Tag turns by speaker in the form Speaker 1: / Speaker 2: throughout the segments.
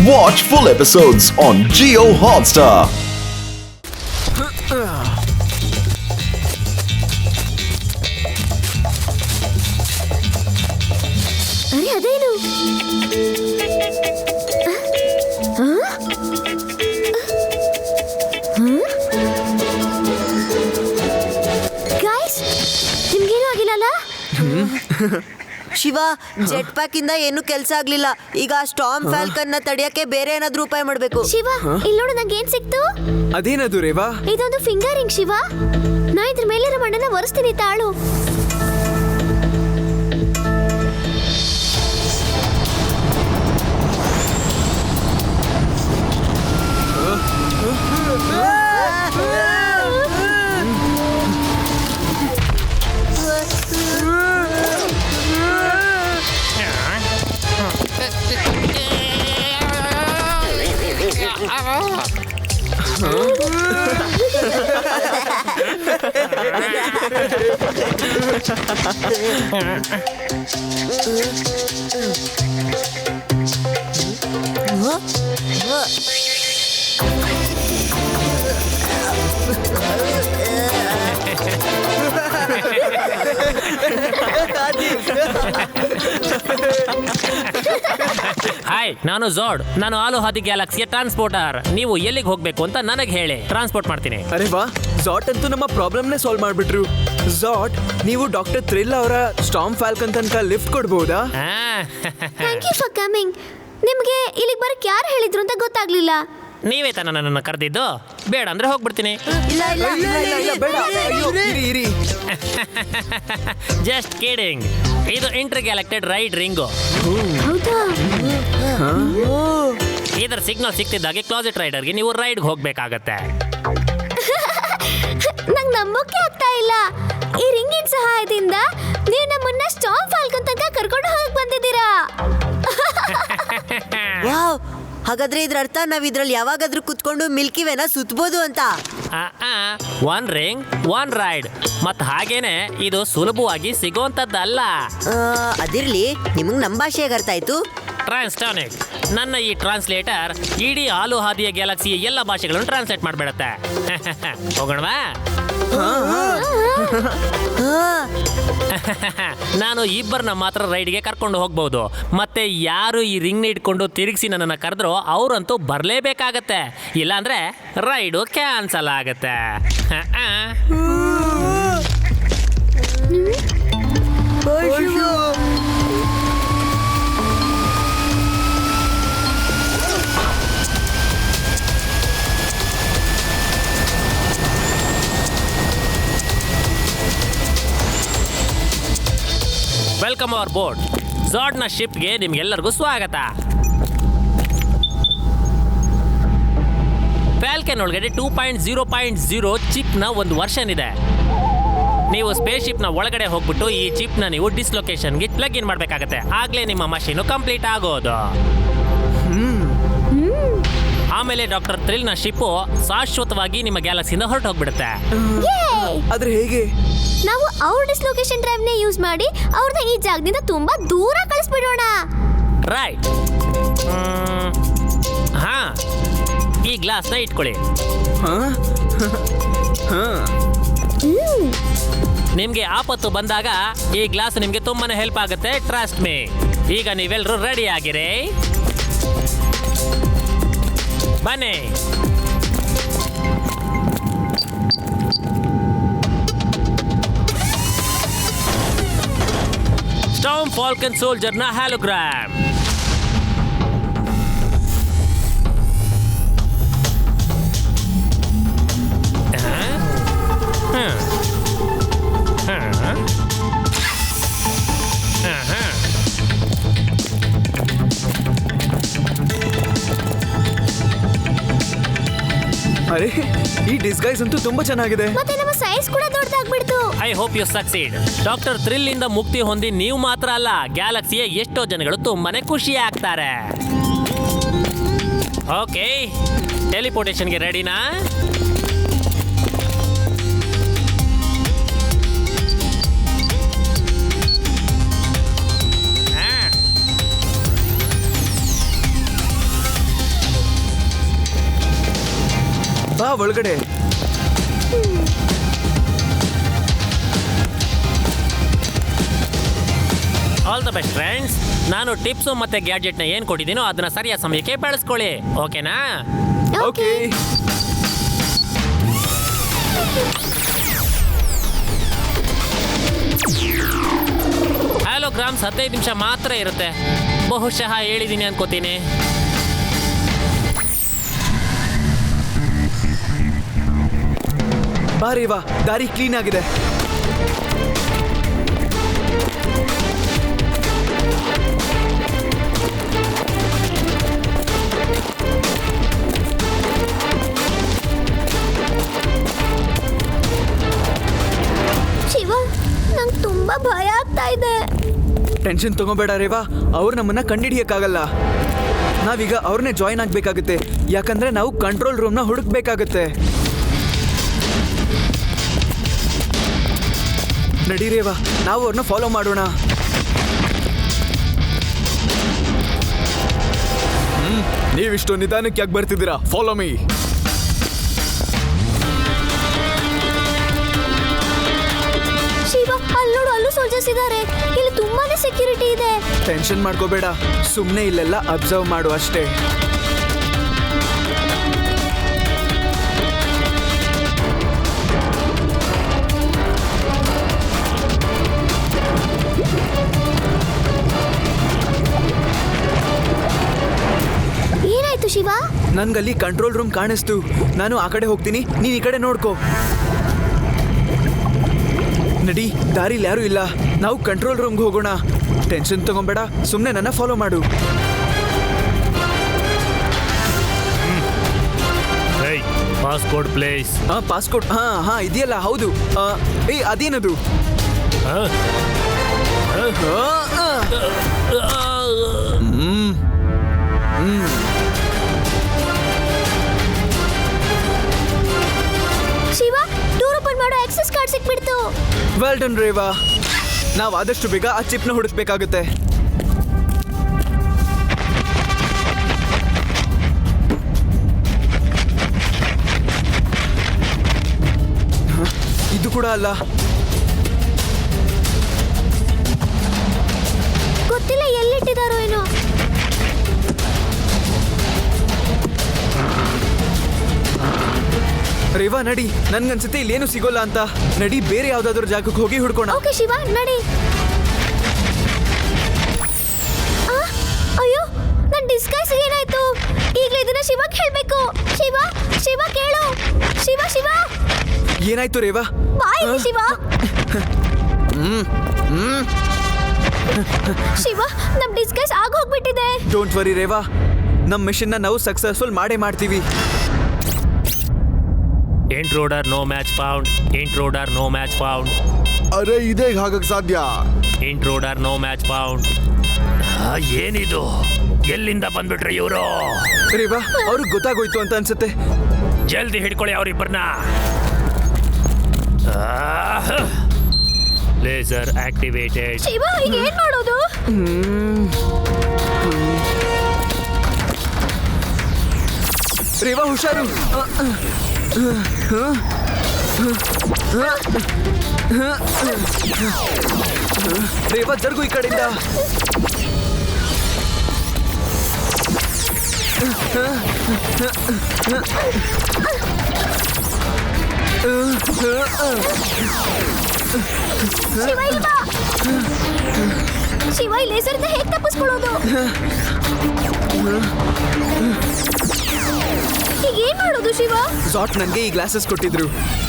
Speaker 1: Watch full episodes on Jio Hotstar.
Speaker 2: ಅರೆ ಅದೇನು guys, ನಿಮ್ಗೇನು ಆಗಿಲ್ಲಲ್ಲ?
Speaker 3: ಶಿವ, ಜೆಟ್ ಪ್ಯಾಕ್ ಇಂದ ಏನು ಕೆಲಸ ಆಗ್ಲಿಲ್ಲ. ಈಗ ಸ್ಟಾರ್ಮ್ ಫ್ಯಾಲ್ಕನ್ ನ ತಡೆಯಕ್ಕೆ ಬೇರೆ ಏನಾದ್ರೂ ಉಪಾಯ ಮಾಡ್ಬೇಕು.
Speaker 2: ಶಿವ, ಇಲ್ಲಿ ನೋಡು, ನಂಗೆ ಏನ್ ಸಿಕ್ತು?
Speaker 4: ಅದೇನದು ರೇವಾ?
Speaker 2: ಇದೊಂದು ಫಿಂಗರಿಂಗ್ ಶಿವ. ನಾ ಇದ್ರ ಮೇಲಿರೋ ಮಣ್ಣನ್ನ ಒರೆಸ್ತೀನಿ, ತಾಳು.
Speaker 5: ಹಾಯ್, ನಾನು ಝಾಡ್. ನಾನು ಆಲುಹಾದಿ ಗ್ಯಾಲಕ್ಸಿಯ ಟ್ರಾನ್ಸ್ಪೋರ್ಟರ್. ನೀವು ಎಲ್ಲಿಗೆ ಹೋಗ್ಬೇಕು ಅಂತ ನನಗೆ ಹೇಳಿ, ಟ್ರಾನ್ಸ್ಪೋರ್ಟ್ ಮಾಡ್ತೀನಿ.
Speaker 4: ಅರೆ ವಾ, ಝಾಟ್ ಅಂತೂ ನಮ್ಮ ಪ್ರಾಬ್ಲಮ್ನೇ ಸಾಲ್ವ್ ಮಾಡ್ಬಿಟ್ರು. ಝಾಟ್, ನೀವು ಡಾಕ್ಟರ್ ಥ್ರಿಲ್ ಅವರ ಸ್ಟಾರ್ಮ್ ಫ್ಯಾಲ್ಕನ್ ತನಕ ಲಿಫ್ಟ್ ಕೊಡ್ಬೋದಾ?
Speaker 2: Thank you for coming. ನಿಮ್ಗೆ ಇಲ್ಲಿಗೆ ಬರಕ್ಕೆ ಯಾರು ಹೇಳಿದ್ರು ಅಂತ ಗೊತ್ತಾಗ್ಲಿಲ್ಲ.
Speaker 5: ನೀವೇ ತಾನ ನನ್ನನ್ನು ಕರೆದಿದ್ದು? ಬೇಡ ಅಂದ್ರೆ ಹೋಗ್ಬಿಡ್ತೀನಿ.
Speaker 3: ಇಲ್ಲ ಇಲ್ಲ
Speaker 4: ಇಲ್ಲ, ಬೇಡ. ಅಯ್ಯೋ, ಇರಿ.
Speaker 5: Just kidding. ಇದು ಇಂಟರ್ ಗ್ಯಾಲಕ್ಟೆಡ್ ರೈಡ್ ರಿಂಗು.
Speaker 2: ಹೌದಾ?
Speaker 5: ಇದರ ಸಿಗ್ನಲ್ ಸಿಕ್ತಿದ್ದಾಗೆ ಕ್ಲಾಸೆಟ್ ರೈಡರ್ಗೆ ನೀವು ರೈಡ್ಗೆ ಹೋಗ್ಬೇಕಾಗತ್ತೆ.
Speaker 2: ನಂಗೆ ನಂಬೋಕೆ ಆಗ್ತಾ ಇಲ್ಲ. ಈ ರಿಂಗಿನ ಸಹಾಯದಿಂದ ನೀವು ನಮ್ಮನ್ನ ಸ್ಟಾರ್ಮ್ ಫಾಲ್ಕನ್ ತನಕ ಕರ್ಕೊಂಡು ಹೋಗಕ್ ಬಂದಿದ್ದೀರಾ.
Speaker 3: ವಾವ್, ಹಾಗಾದ್ರೆ ಇದ್ರ ಅರ್ಥ ನಾವ್ ಇದ್ರಲ್ಲಿ ಯಾವಾಗಾದ್ರೂ ಕುತ್ಕೊಂಡು ಮಿಲ್ಕಿ ವೇನ ಸುತ್ತಬಹುದು ಅಂತ.
Speaker 5: One ring one ride. ಮತ್ ಹಾಗೇನೆ ಇದು ಸುಲಭವಾಗಿ ಸಿಗೋಂತದ್ದಲ್ಲ.
Speaker 3: ಅದಿರ್ಲಿ, ನಿಮಗ್ ನಮ್ ಭಾಷೆಗೆ ಅರ್ಥ ಆಯ್ತು?
Speaker 5: ಟ್ರಾನ್ಸ್ಟಾನಿಕ್. ನನ್ನ ಈ ಟ್ರಾನ್ಸ್ಲೇಟರ್ ಇಡೀ ಆಲುಹಾದಿಯ ಗ್ಯಾಲಕ್ಸಿಯ ಎಲ್ಲ ಭಾಷೆಗಳನ್ನು ಟ್ರಾನ್ಸ್ಲೇಟ್ ಮಾಡ್ಬಿಡತ್ತೆ. ಹೋಗೋಣವಾ? ನಾನು ಇಬ್ಬರನ್ನ ಮಾತ್ರ ರೈಡ್ಗೆ ಕರ್ಕೊಂಡು ಹೋಗ್ಬಹುದು. ಮತ್ತೆ ಯಾರು ಈ ರಿಂಗ್ನ ಇಟ್ಕೊಂಡು ತಿರುಗಿಸಿ ನನ್ನನ್ನು ಕರೆದ್ರೋ ಅವರಂತೂ ಬರಲೇಬೇಕಾಗತ್ತೆ. ಇಲ್ಲಾಂದ್ರೆ ರೈಡು ಕ್ಯಾನ್ಸಲ್ ಆಗತ್ತೆ. Welcome aboard. ಝಾಡ್ನ ಶಿಪ್ಗೆ ನಿಮ್ಗೆಲ್ಲರಿಗೂ ಸ್ವಾಗತ. ಫ್ಯಾಲ್ಕನ್ ಒಳಗಡೆ 2.0.0 ಚಿಪ್ನ ಒಂದು ವರ್ಷನ್ ಇದೆ. ನೀವು ಸ್ಪೇಸ್ ಶಿಪ್ನ ಒಳಗಡೆ ಹೋಗ್ಬಿಟ್ಟು ಈ ಚಿಪ್ನ ನೀವು ಡಿಸ್ಲೊಕೇಶನ್ಗೆ ಪ್ಲಗ್ ಇನ್ ಮಾಡಬೇಕಾಗತ್ತೆ. ಆಗ್ಲೇ ನಿಮ್ಮ ಮಷೀನು ಕಂಪ್ಲೀಟ್ ಆಗೋದು. ಆಮೇಲೆ ಡಾಕ್ಟರ್ ಥ್ರಿಲ್ನ ಶಿಪ್ಪು ಶಾಶ್ವತವಾಗಿ ನಿಮ್ಮ ಗ್ಯಾಲಕ್ಸಿಯಿಂದ ಹೊರಟು ಹೋಗ್ಬಿಡುತ್ತೆ.
Speaker 4: ಆದ್ರೆ ಹೇಗೆ?
Speaker 2: ನಾವು ಅವ್ರ ಡಿಸ್ಲೊಕೇಶನ್ ಡ್ರೈವ್ ನೇ ಯೂಸ್ ಮಾಡಿ ಅವ್ರನ್ನ ಈ ಜಾಗದಿಂದ ತುಂಬಾ ದೂರ ಕಳಿಸ್ಬಿಡೋಣ.
Speaker 5: ರೈಟ್. ಹಾ, ಈ ಗ್ಲಾಸ್ನ ಇಟ್ಕೊಳ್ಳಿ. ನಿಮ್ಗೆ ಆಪತ್ತು ಬಂದಾಗ ಈ ಗ್ಲಾಸ್ ನಿಮ್ಗೆ ತುಂಬಾನೇ ಹೆಲ್ಪ್ ಆಗುತ್ತೆ. Trust me. ಈಗ ನೀವೆಲ್ಲರೂ ರೆಡಿ ಆಗಿರಿ? ಬನ್ನಿ. ಸ್ಟಾರ್ಮ್ ಫಾಲ್ಕನ್ ಸೋಲ್ಜರ್ನ ಹ್ಯಾಲೋಗ್ರಾಮ್.
Speaker 4: ಅರೆ, ಈ ಡಿಸ್ಗೈಸ್ ಅಂತೂ ತುಂಬಾ ಚೆನ್ನಾಗಿದೆ.
Speaker 2: ಮತ್ತೆ ನಮ್ಮ ಸೈಜ್ ಕೂಡ ದೊಡ್ಡದಾಗ್ಬಿಡ್ತು.
Speaker 5: I hope you succeed. Doctor Thrill ಇಂದ ಮುಕ್ತಿ ಹೊಂದಿ ನೀವು ಮಾತ್ರ ಅಲ್ಲ, ಗ್ಯಾಲಕ್ಸಿಯ ಎಷ್ಟೋ ಜನಗಳು ತುಂಬಾನೇ ಖುಷಿ ಆಗ್ತಾರೆ. ಓಕೆ, ಟೆಲಿಪೋರ್ಟೇಷನ್ಗೆ ರೆಡಿನಾ?
Speaker 4: ಬಾ ಒಳಗಡೆ.
Speaker 5: All the best friends. ನಾನು ಟಿಪ್ಸು ಮತ್ತೆ ಗ್ಯಾಡ್ಜೆಟ್ನ ಏನು ಕೊಟ್ಟಿದ್ದೀನೋ ಅದನ್ನ ಸರಿಯಾದ ಸಮಯಕ್ಕೆ ಬಳಸ್ಕೊಳ್ಳಿ, ಓಕೆನಾ?
Speaker 4: ಓಕೆ.
Speaker 5: ಹ್ಯಾಲೋಗ್ರಾಮ್ಸ್ 15 ನಿಮಿಷ ಮಾತ್ರ ಇರುತ್ತೆ. ಬಹುಶಃ ಹೇಳಿದ್ದೀನಿ ಅನ್ಕೋತೀನಿ.
Speaker 4: ಬಾ ರೇವಾ, ದಾರಿ ಕ್ಲೀನ್ ಆಗಿದೆ.
Speaker 2: ಶಿವ, ನಂಗೆ ತುಂಬಾ ಭಯ ಆಗ್ತಾ ಇದೆ.
Speaker 4: ಟೆನ್ಷನ್ ತಗೋಬೇಡ ರೇವಾ, ಅವ್ರು ನಮ್ಮನ್ನ ಕಂಡಿಡಿಯಕ್ಕಾಗಲ್ಲ. ನಾವೀಗ ಅವ್ರನ್ನೇ ಜಾಯಿನ್ ಆಗ್ಬೇಕಾಗುತ್ತೆ, ಯಾಕಂದ್ರೆ ನಾವು ಕಂಟ್ರೋಲ್ ರೂಮ್ನ ಹುಡುಕ್ಬೇಕಾಗುತ್ತೆ. ನಡಿ ರೇವಾ, ನಾವು ಅವ್ರನ್ನ ಫಾಲೋ ಮಾಡೋಣ. ನೀವಿಷ್ಟು ನಿಧಾನಕ್ಕೆ ಯಾಕೆ ಬರ್ತಿದ್ದೀರಾ? Follow me.
Speaker 2: ಶಿವ, ಅಲ್ಲಿ ನೋಡು, ಅಲ್ಲೂ ಸೋಲ್ಜರ್ಸ್ ಇದ್ದಾರೆ. ಇಲ್ಲಿ ತುಂಬಾನೇ ಸೆಕ್ಯೂರಿಟಿ ಇದೆ.
Speaker 4: ಟೆನ್ಷನ್ ಮಾಡ್ಕೋಬೇಡ, ಸುಮ್ಮನೆ ಇಲ್ಲೆಲ್ಲ ಅಬ್ಸರ್ವ್ ಮಾಡು ಅಷ್ಟೇ.
Speaker 2: ಏನಾಯ್ತು ಶಿವ?
Speaker 4: ನನ್ಗಲ್ಲಿ ಕಂಟ್ರೋಲ್ ರೂಮ್ ಕಾಣಿಸ್ತು. ನಾನು ಆ ಕಡೆ ಹೋಗ್ತೀನಿ, ನೀನ್ ಈ ಕಡೆ ನೋಡ್ಕೋ. ನಡಿ, ದಾರಿಲಿ ಯಾರು ಇಲ್ಲ, ನಾವು ಕಂಟ್ರೋಲ್ ರೂಮ್ಗೆ ಹೋಗೋಣ. ಟೆನ್ಷನ್ ತಗೊಂಬೇಡ, ಸುಮ್ಮನೆ ನನ್ನ ಫಾಲೋ ಮಾಡು.
Speaker 5: Passport place.
Speaker 4: ಪಾಸ್ಪೋರ್ಟ್, ಹಾ ಇದೆಯಲ್ಲ, ಹೌದು. ಅದೇನದು?
Speaker 2: ಶಿವ, ಡೋರ್ ಓಪನ್ ಮಾಡೋ ಆಕ್ಸೆಸ್ ಕಾರ್ಡ್ ಸಿಕ್ಬಿಡ್ತು.
Speaker 4: Well done Reva. ನಾವು ಆದಷ್ಟು ಬೇಗ ಆ ಚಿಪ್ನ ಹುಡುಕ್ಬೇಕಾಗುತ್ತೆ. ಇದು ಕೂಡ ಅಲ್ಲ.
Speaker 2: ಗೊತ್ತಿಲ್ಲ ಎಲ್ಲಿಟ್ಟಿದಾರೋ ಏನೋ.
Speaker 4: ರೇವಾ ನಡಿ, ನನ್ಗನ್ಸುತ್ತೆ ಇಲ್ಲೇನು ಸಿಗೋಲ್ಲ ಅಂತ. ನಡಿ, ಬೇರೆ ಯಾವ್ದಾದ್ರು ಜಾಗಕ್ಕೆ ಹೋಗಿ ಹುಡ್ಕೋಣ.
Speaker 2: ಓಕೆ ಶಿವ, ನಡಿ. ಅಯ್ಯೋ, ನನ್ನ ಡಿಸ್ಗೈಸ್ ಏನಾಯ್ತು? ಈಗಲೇ ಇದನ್ನ ಶಿವಕ್ಕೆ ಹೇಳ್ಬೇಕು. ಶಿವ, ಶಿವ ಕೇಳು. ಶಿವ, ಶಿವ.
Speaker 4: ಏನಾಯ್ತು ರೇವಾ?
Speaker 2: ಬಾಯ್ ಶಿವ. ಶಿವ, ನಮ್ ಡಿಸ್ಗೈಸ್ ಆಗ ಹೋಗ್ಬಿಟ್ಟಿದೆ.
Speaker 4: ಡೋಂಟ್ ವರಿ ರೇವಾ, ನಮ್ ಮಿಷನ್ ನಾವು ಸಕ್ಸಸ್ಫುಲ್ ಮಾಡ್ತೀವಿ.
Speaker 5: Intruder no match found. Intruder no match found.
Speaker 1: ಅರೆ ಇದೇ ಆಗಕ್ ಸಾಧ್ಯ?
Speaker 5: Intruder no match found. ಏನಿದು? ಎಲ್ಲಿಂದ ಬಂದ್ಬಿಟ್ರಿ ಇವರು?
Speaker 4: ರೇವಾ, ಅವ್ರಿಗೆ ಗೊತ್ತಾಗೋಯ್ತು ಅಂತ ಅನ್ಸುತ್ತೆ.
Speaker 5: ಜಲ್ದಿ ಹಿಡ್ಕೊಳ್ಳಿ ಅವರಿಬ್ಬರನ್ನ. Laser activated.
Speaker 2: ಶಿವ, ಈಗ ಏನ್ ಮಾಡೋದು?
Speaker 4: ರೇವಾ ಹುಷಾರು. ರೇವಾ ಜರ್ಗು ಈ ಕಡೆಯಿಂದ.
Speaker 2: ಶಿವ, ಇಲ್ಲಿ ಬಾ. ಶಿವ, ಈ ಲೇಸರ್ನ ಹೇಗೆ ತಪ್ಪಿಸ್ಕೊಳ್ಳೋದು? ಈಗ ಏನ್ ಮಾಡೋದು ಶಿವ?
Speaker 4: ಝಾಟ್ ನನಗೆ ಈ ಗ್ಲಾಸಸ್ ಕೊಟ್ಟಿದ್ರು,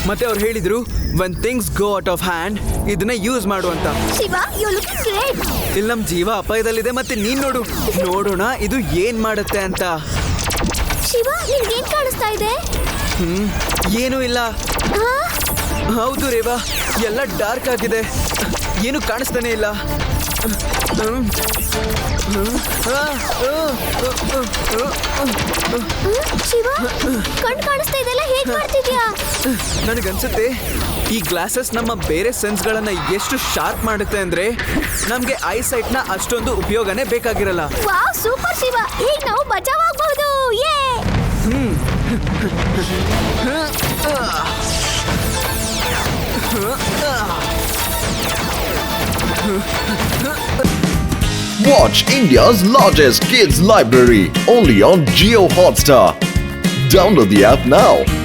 Speaker 4: ಮತ್ತೆ ಅವ್ರು ಹೇಳಿದ್ರು when things go out of hand ಇದನ್ನ ಯೂಸ್ ಮಾಡು ಅಂತ.
Speaker 2: Shiva, you looking great.
Speaker 4: ಇಲ್ಲಿ ನಮ್ ಜೀವ ಅಪಾಯದಲ್ಲಿದೆ, ಮತ್ತೆ ನೀನ್ ನೋಡೋಣ ಇದು ಏನ್ ಮಾಡುತ್ತೆ ಅಂತ.
Speaker 2: ಶಿವ, ನಿನ್ಗೆ ಏನ್ ಕಾಣಿಸ್ತಾ ಇದೆ?
Speaker 4: ಏನೂ ಇಲ್ಲ.
Speaker 2: ಹಾ?
Speaker 4: ಹೌದು ರೇವಾ, ಎಲ್ಲ ಡಾರ್ಕ್ ಆಗಿದೆ, ಏನು ಕಾಣಿಸ್ತಾನೆ ಇಲ್ಲ.
Speaker 2: ಶಿವ, ಕಣ್ ಕಾಣಿಸ್ತಾ ಇದೆಲ್ಲ ಹೇಗ್ ಮಾಡ್ತಿದ್ಯಾ?
Speaker 4: ನನಗನ್ಸುತ್ತೆ ಈ ಗ್ಲಾಸಸ್ ನಮ್ಮ ಬೇರೆ ಸೆನ್ಸ್ಗಳನ್ನ ಎಷ್ಟು ಶಾರ್ಪ್ ಮಾಡುತ್ತೆ ಅಂದ್ರೆ ನಮ್ಗೆ ಐಸೈಟ್ ನ ಅಷ್ಟೊಂದು ಉಪಯೋಗನೇ ಬೇಕಾಗಿರಲ್ಲ.
Speaker 2: ವಾವ್, ಸೂಪರ್ ಶಿವ, ಈಗ ನಾವು ಬಚಾವ್ ಆಗ್ಬಹುದು. ಯೇ!
Speaker 6: Watch India's largest kids library only on Jio Hotstar. Download the app now.